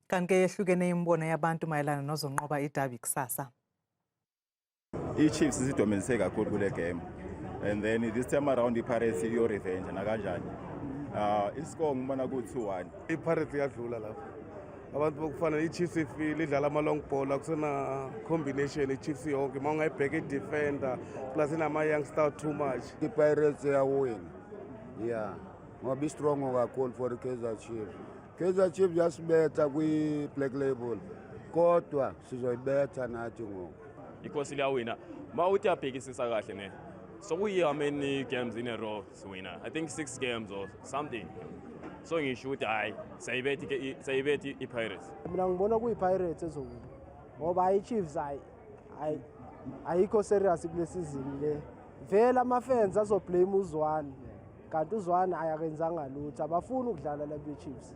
Kanti ke Ihlukene imibono yabantu mayelana nozonqoba idabi kusasa. I-Chiefs isidominise kakhulu kule game. And then this time around i-Pirates iyo revenge nakanjani. Iscore ngibona ku 2-1. I-Pirates iyadlula lapha. Abantu bokufanele i-Chiefs ifile idlala ama-long ball akusena combination i-Chiefs yonke mawungayibheka i-defender plus inama youngster too much. I-Pirates iyawina. Yeah. Ngoba strong kakhulu for Kaizer Chiefs. Kaizer Chiefs yasibetha kwi-Black Label. Kodwa sizoyibetha nathi ngoku. Because liyawina. Mawuthi abhekisisa kahle ne. So how many games in a row to win? I think 6 games or something. So you should I say i-Pirates. Mina ngibona kuyi-Pirates ezowina. Ngoba i-Chiefs ayikho serious kule season le. Vela ama-fans azoblame uZwane. Kanti uZwane ayakenzanga lutho. Abafuni ukudlala la be-Chiefs.